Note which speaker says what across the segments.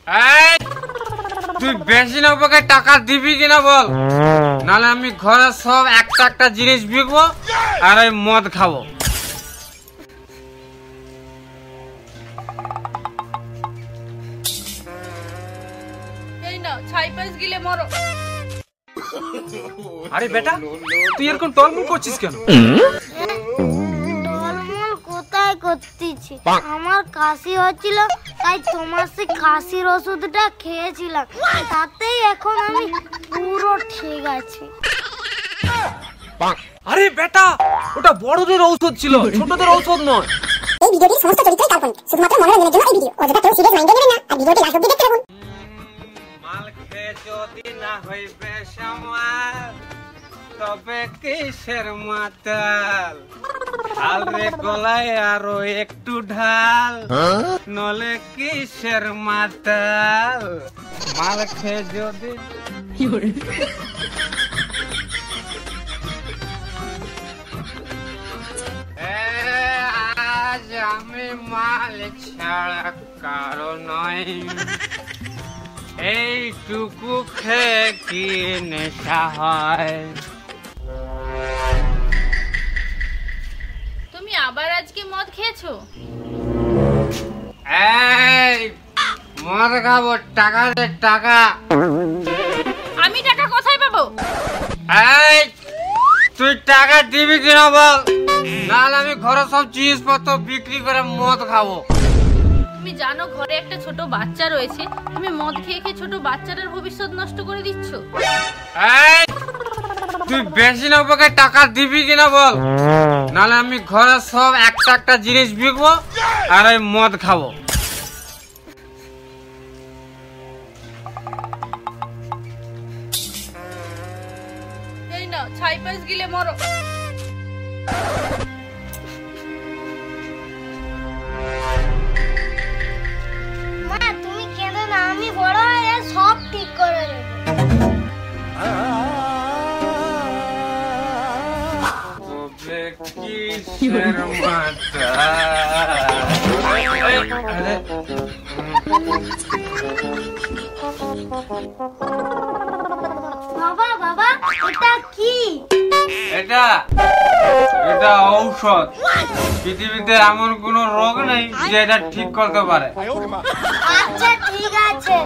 Speaker 1: এই তুই বেশি না ওকে টাকা দিবি কিনা বল, নাহলে আমি ঘরে সব একটা একটা জিনিস বিকবো আর ওই মদ খাবো।
Speaker 2: এই নাও ছাই পাশ গিলে মরো।
Speaker 3: আরে বেটা তুই এরকম টলমল করছিস কেন?
Speaker 4: টলমল কোথায় করতেছি, আমার কাশি হচ্ছিল তাই তোমার সে কাশির ওষুধটা খেয়েছিলাম, তাতেই এখন আমি পুরো ঠিক আছি।
Speaker 3: আরে বেটা ওটা বড়দের ঔষধ ছিল, ছোটদের ঔষধ নয়।
Speaker 5: এই ভিডিওটির সমস্ত চরিত্রই কাল্পনিক, শুধুমাত্র মনোরঞ্জনের জন্য এই ভিডিও। অযথা কেউ সিরিয়াস মাইন্ডে নেবেন না আর ভিডিওটি লাস্ট অবধি দেখতে থাকুন।
Speaker 1: মাল খেয়ে যদি না হইবে সমাল, তবে কিসের মাতাল? ঢাল রে গলায় আরো একটু ঢাল, নলে কিসের মাতাল? মাল খেয়ে যদি আজ আমি মাল ছাড়া কারো নয়, এইটুকু খেয়ে কি নেশা হয়?
Speaker 2: তুমি আবার আজকে মদ খেয়েছো?
Speaker 1: এই মদ খাবো, টাকা দে টাকা।
Speaker 2: আমি টাকা কোথায় পাবো?
Speaker 1: এই তুই টাকা দিবি কিনা বল, নাহলে আমি ঘরে সব জিনিসপত্র বিক্রি করে মদ খাবো।
Speaker 2: তুমি জানো ঘরে একটা ছোট বাচ্চা রয়েছে, তুমি মদ খেয়ে খেয়ে ছোট বাচ্চাটার ভবিষ্যৎ নষ্ট করে দিচ্ছ।
Speaker 1: এই তুই বেশি না ওকে টাকা দিবি কিনা বল, নাহলে আমি ঘরে সব একটা একটা জিনিস বিকবো আর ওই মদ খাবো।
Speaker 2: এই নাও ছাই পাশ গিলে মরো।
Speaker 4: মা তুমি কেঁদো না, আমি বড় হয়ে সব ঠিক করে দেবো।
Speaker 1: কিসের
Speaker 4: বাবা বাবা এটা কি?
Speaker 1: এটা এটা ঔষধ। পৃথিবীতে এমন কোন রোগ নেই যে এটা ঠিক করতে পারে।
Speaker 4: আচ্ছা ঠিক আছে।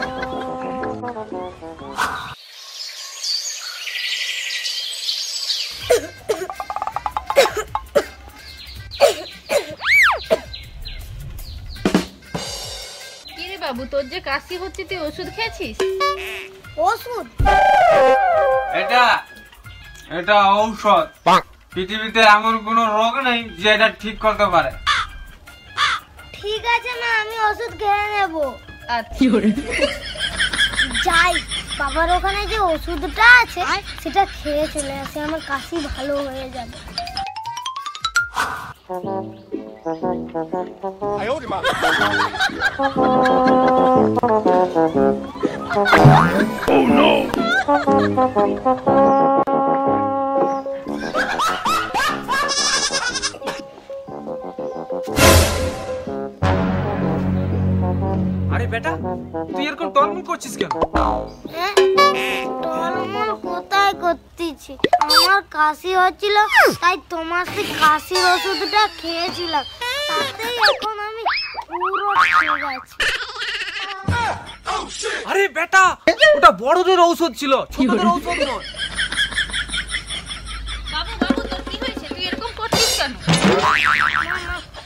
Speaker 2: কিরে বাবু তোর যে কাশি হচ্ছে তুই ওষুধ খেয়েছিস?
Speaker 4: ওষুধ?
Speaker 1: এটা এটা ঔষধ। পৃথিবীতে এমন কোন রোগ নেই যে এটা ঠিক করতে পারে।
Speaker 4: ঠিক আছে মা, আমি ওষুধ খেয়ে নেব।
Speaker 2: আচ্ছা
Speaker 4: যাই বাবার ওখানে যে ওষুধটা আছে সেটা খেয়ে চলে আসে, আমার কাশি ভালো হয়ে যাবে।
Speaker 3: আরে বেটা তুই এরকম টলমল করছিস কেন?
Speaker 4: টলমল কোথায় করতেছি, আমার কাশি হচ্ছিল তাই তোমার সে কাশির ওষুধটা খেয়েছিলাম, তাতেই এখন আমি পুরো ঠিক আছি।
Speaker 3: আরে বেটা ওটা বড়দের ঔষধ ছিল, ছোটদের ঔষধ নয়।
Speaker 2: বাবু বাবু তোর কি হয়েছে, তুই এরকম করছিস কেন?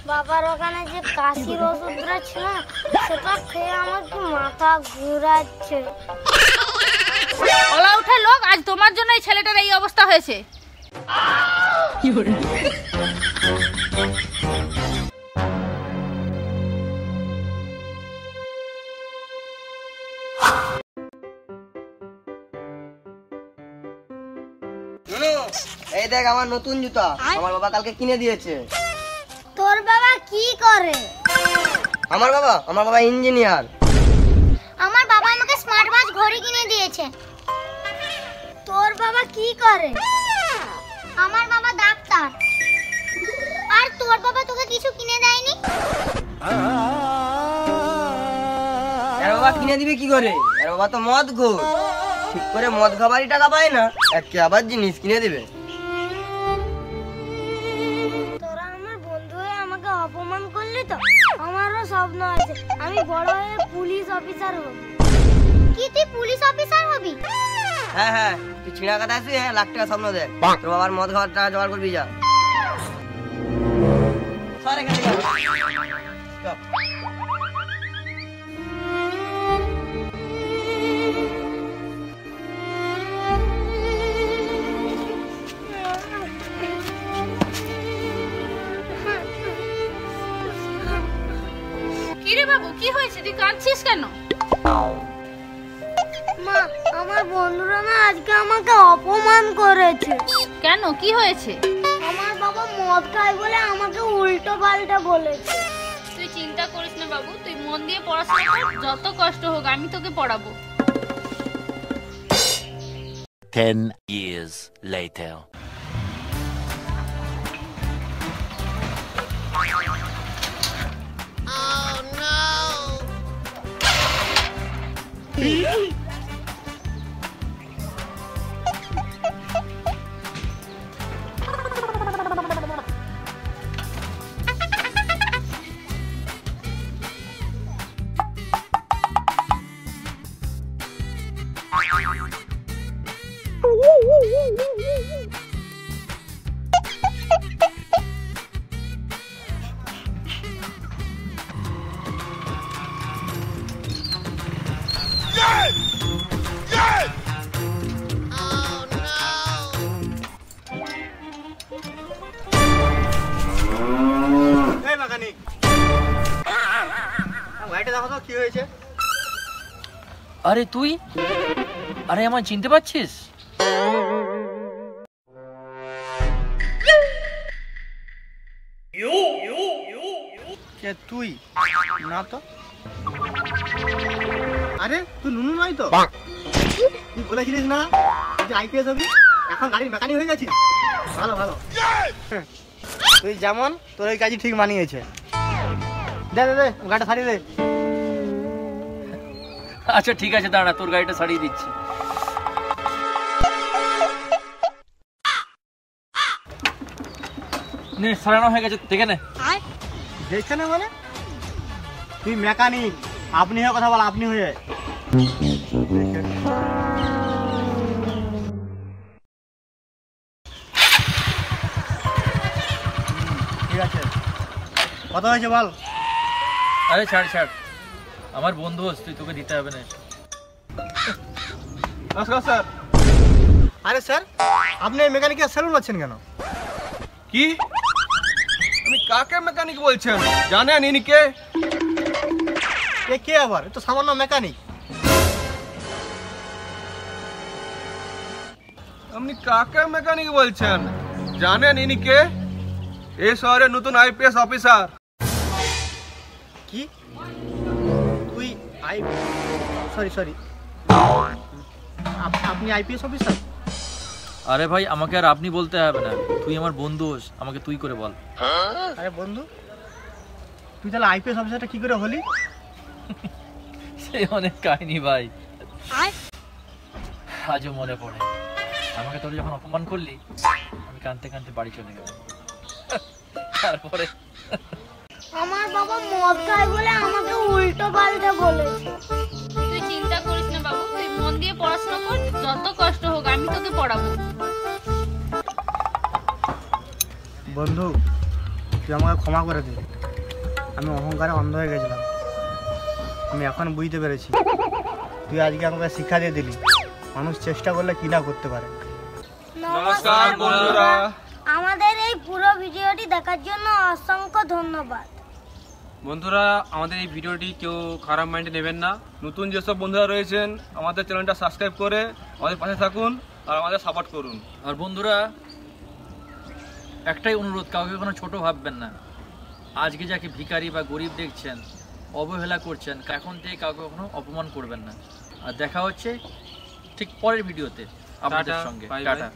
Speaker 4: বাবার ওখানে যে কাশির ওষুধটা ছিল সেটা খেয়ে আমার কি মাথা ঘুরাচ্ছে।
Speaker 2: ওলা উঠা লোক, আজ তোমার জন্য এই ছেলেটার এই অবস্থা হয়েছে।
Speaker 6: এই দেখ আমার নতুন জুতা, আমার বাবা কালকে কিনে দিয়েছে।
Speaker 4: তোর বাবা কি করে?
Speaker 6: আমার বাবা ইঞ্জিনিয়ার।
Speaker 4: আমার বাবা আমাকে স্মার্ট ওয়াচ ঘড়ি কিনে দিয়েছে। তোর বাবা কি করে? আমার বাবা ডাক্তার। আর তোর বাবা তোকে কিছু কিনে দেয়নি?
Speaker 6: আরে বাবা বাবা কিনে দিবে কি করে? আর বাবা তো মদ খোর, ঠিক করে মদ খাবারই টাকা পায় না, একে আবার জিনিস কিনে দিবে।
Speaker 4: তোরা আমার বন্ধু হয়ে আমাকে অপমান করলি তো। আমারও স্বপ্ন আছে, আমি বড় হয়ে পুলিশ অফিসার হব। কি তুই পুলিশ অফিসার হবি?
Speaker 6: হ্যাঁ হ্যাঁ, তুই ছিঁড়া কথা আসবি, হ্যাঁ, লাখ টাকা স্বপ্ন দেখ। তোর বাবার মদ খাওয়ার টাকা জোগাড় করবি, যা। সর এখান থেকে। চল।
Speaker 2: কি রে বাবু, কি হয়েছে? তুই কাঁদছিস কেন?
Speaker 4: মা, আমার বন্ধুরা না আজকে আমাকে অপমান করেছে।
Speaker 2: কেন, কি হয়েছে?
Speaker 4: আমার বাবা মদ খায় বলে আমাকে উল্টো পাল্টা বলেছে।
Speaker 2: তুই চিন্তা করিস না বাবু, তুই মন দিয়ে পড়াশোনা কর, যত কষ্ট হোক আমি তোকে পড়াবো।
Speaker 7: 10 years later.
Speaker 3: আরে তুই, আরে আমায় চিনতে পারছিস?
Speaker 8: কে তুই? না তো। আরে তুই নুনু নয় তো? তুই বলেছিলিস না তুই আইপিএস হবি, এখন গাড়ির মেকানিক হয়ে গেছিস। ভালো ভালো, তুই যেমন তোর ওই কাজই ঠিক মানিয়েছে। দে দে দে, গাড়িটা সারিয়ে দে।
Speaker 3: আচ্ছা ঠিক আছে, দাঁড়া, তোর গাড়িটা সারিয়ে দিচ্ছি। নে, সারানো হয়ে গেছে, দেখে নে।
Speaker 8: দেখছে না মানে? তুই মেকানিক, আপনি হয়ে কথা বল, আপনি হয়ে। ঠিক আছে, কত হয়েছে বল?
Speaker 3: আরে ছাড় ছাড়, আমার বন্ধু হোস তুই, তোকে দিতে হবে না।
Speaker 8: নমস্কার স্যার। আরে স্যার, আপনি মেকানিকের স্যালুট পাচ্ছেন কেন?
Speaker 9: কি? আপনি কাকে মেকানিক বলছেন? জানেন ইনি কে?
Speaker 8: এ কে আবার? এ তো সামান্য মেকানিক।
Speaker 9: আপনি কাকে মেকানিক বলছেন? জানেন ইনি কে? এই শহরের নতুন আইপিএস অফিসার।
Speaker 8: কি? তুই সরি আপনি আইপিএস অফিসার?
Speaker 3: আরে ভাই, আমাকে আর আপনি বলতে হবে না, তুই আমার বন্ধু হোস, আমাকে তুই করে বল।
Speaker 8: আরে বন্ধু, তুই তাহলে আইপিএস অফিসারটা কি করে হলি?
Speaker 3: সে অনেক কাহিনী ভাই, আজও মনে পড়ে। আমাকে তোর যখন অপমান করলি, আমি কাঁদতে কাঁদতে বাড়ি চলে গেলাম। তারপরে
Speaker 4: আমার বাবা মদ খায় বলে আমাকে উল্টো পাল্টা বলেছে।
Speaker 2: তুই চিন্তা করিস না বাবু, তুই মন দিয়ে পড়াশোনা কর, যত কষ্ট হোক আমি তোকে পড়াবো।
Speaker 8: বন্ধু, তুই আমাকে ক্ষমা করে দে, আমি অহংকারে অন্ধ হয়ে গেছিলাম। আমি এখন বুঝতে পেরেছি, তুই আজকে আমাকে শিক্ষা দিয়ে দিলি মানুষ চেষ্টা করলে কি না করতে পারে।
Speaker 9: নমস্কার বন্ধুরা।
Speaker 4: আমাদের এই পুরো ভিডিওটি দেখার জন্য অসংখ্য ধন্যবাদ।
Speaker 1: বন্ধুরা, আমাদের এই ভিডিওটি কেউ খারাপ মাইন্ডে নেবেন না।
Speaker 9: নতুন যেসব বন্ধুরা রয়েছেন, আমাদের চ্যানেলটা সাবস্ক্রাইব করে আমাদের পাশে থাকুন আর আমাদের সাপোর্ট করুন।
Speaker 3: আর বন্ধুরা, একটাই অনুরোধ, কাউকে কোনো ছোট ভাববেন না। আজকে যাকে ভিখারি বা গরিব দেখছেন, অবহেলা করছেন, এখন থেকে কাউকে কখনো অপমান করবেন না। আর দেখা হচ্ছে ঠিক পরের ভিডিওতে আপনাদের সঙ্গে। টাটা।